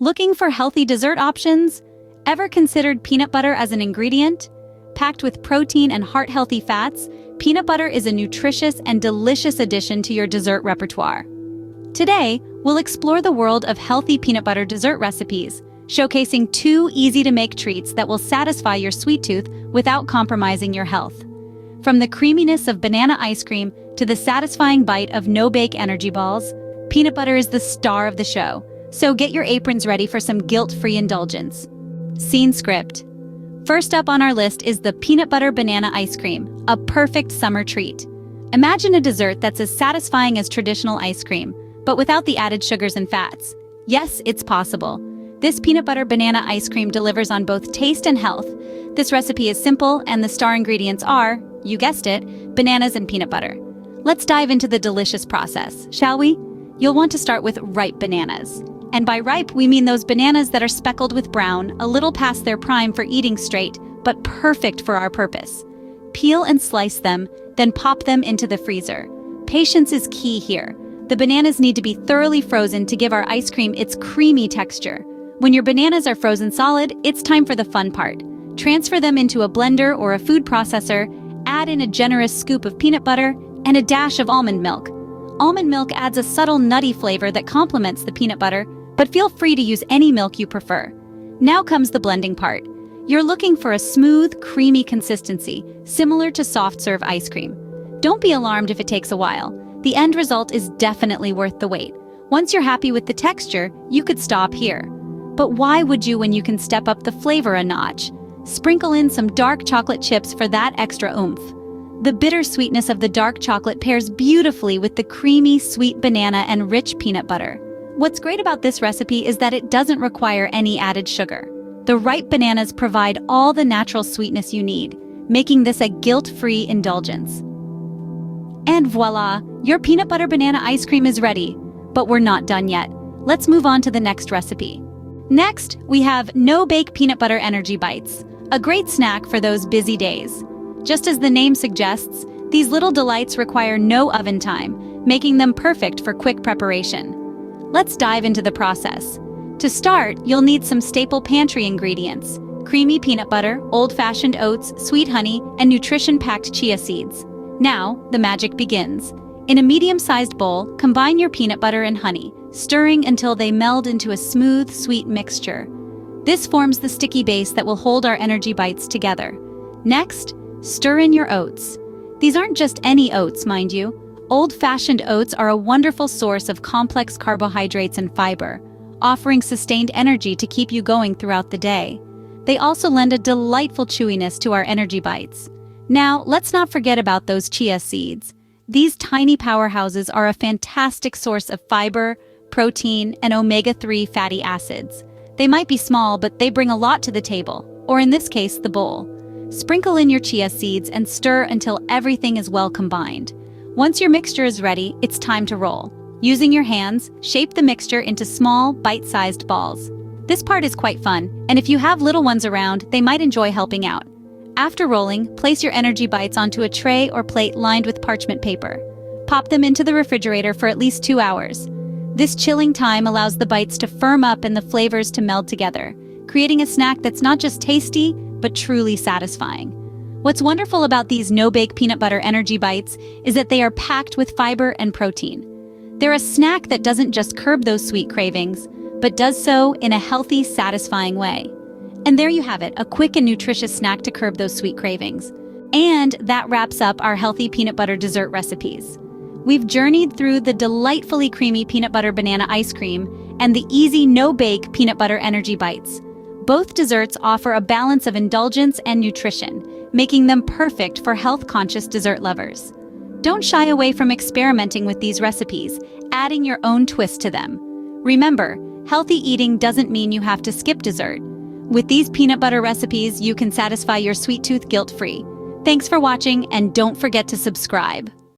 Looking for healthy dessert options? Ever considered peanut butter as an ingredient? Packed with protein and heart-healthy fats, peanut butter is a nutritious and delicious addition to your dessert repertoire. Today, we'll explore the world of healthy peanut butter dessert recipes, showcasing 2 easy-to-make treats that will satisfy your sweet tooth without compromising your health. From the creaminess of banana ice cream to the satisfying bite of no-bake energy balls, peanut butter is the star of the show. So get your aprons ready for some guilt-free indulgence. Scene script. First up on our list is the peanut butter banana ice cream, a perfect summer treat. Imagine a dessert that's as satisfying as traditional ice cream, but without the added sugars and fats. Yes, it's possible. This peanut butter banana ice cream delivers on both taste and health. This recipe is simple, and the star ingredients are, you guessed it, bananas and peanut butter. Let's dive into the delicious process, shall we? You'll want to start with ripe bananas. And by ripe, we mean those bananas that are speckled with brown, a little past their prime for eating straight, but perfect for our purpose. Peel and slice them, then pop them into the freezer. Patience is key here. The bananas need to be thoroughly frozen to give our ice cream its creamy texture. When your bananas are frozen solid, it's time for the fun part. Transfer them into a blender or a food processor, add in a generous scoop of peanut butter, and a dash of almond milk. Almond milk adds a subtle nutty flavor that complements the peanut butter, but feel free to use any milk you prefer. Now comes the blending part. You're looking for a smooth, creamy consistency, similar to soft-serve ice cream. Don't be alarmed if it takes a while. The end result is definitely worth the wait. Once you're happy with the texture, you could stop here. But why would you when you can step up the flavor a notch? Sprinkle in some dark chocolate chips for that extra oomph. The bitter sweetness of the dark chocolate pairs beautifully with the creamy, sweet banana and rich peanut butter. What's great about this recipe is that it doesn't require any added sugar. The ripe bananas provide all the natural sweetness you need, making this a guilt-free indulgence. And voila, your peanut butter banana ice cream is ready. But we're not done yet. Let's move on to the next recipe. Next, we have no-bake peanut butter energy bites, a great snack for those busy days. Just as the name suggests, these little delights require no oven time, making them perfect for quick preparation. Let's dive into the process. To start, you'll need some staple pantry ingredients: creamy peanut butter, old-fashioned oats, sweet honey, and nutrition-packed chia seeds. Now, the magic begins. In a medium-sized bowl, combine your peanut butter and honey, stirring until they meld into a smooth, sweet mixture. This forms the sticky base that will hold our energy bites together. Next, stir in your oats. These aren't just any oats, mind you. Old-fashioned oats are a wonderful source of complex carbohydrates and fiber, offering sustained energy to keep you going throughout the day. They also lend a delightful chewiness to our energy bites. Now, let's not forget about those chia seeds. These tiny powerhouses are a fantastic source of fiber, protein, and omega-3 fatty acids. They might be small, but they bring a lot to the table, or in this case, the bowl. Sprinkle in your chia seeds and stir until everything is well combined. Once your mixture is ready, it's time to roll. Using your hands, shape the mixture into small, bite-sized balls. This part is quite fun, and if you have little ones around, they might enjoy helping out. After rolling, place your energy bites onto a tray or plate lined with parchment paper. Pop them into the refrigerator for at least 2 hours. This chilling time allows the bites to firm up and the flavors to meld together, creating a snack that's not just tasty, but truly satisfying. What's wonderful about these no-bake peanut butter energy bites is that they are packed with fiber and protein. They're a snack that doesn't just curb those sweet cravings, but does so in a healthy, satisfying way. And there you have it, a quick and nutritious snack to curb those sweet cravings. And that wraps up our healthy peanut butter dessert recipes. We've journeyed through the delightfully creamy peanut butter banana ice cream and the easy no-bake peanut butter energy bites. Both desserts offer a balance of indulgence and nutrition, making them perfect for health-conscious dessert lovers. Don't shy away from experimenting with these recipes, adding your own twist to them. Remember, healthy eating doesn't mean you have to skip dessert. With these peanut butter recipes, you can satisfy your sweet tooth guilt-free. Thanks for watching, and don't forget to subscribe.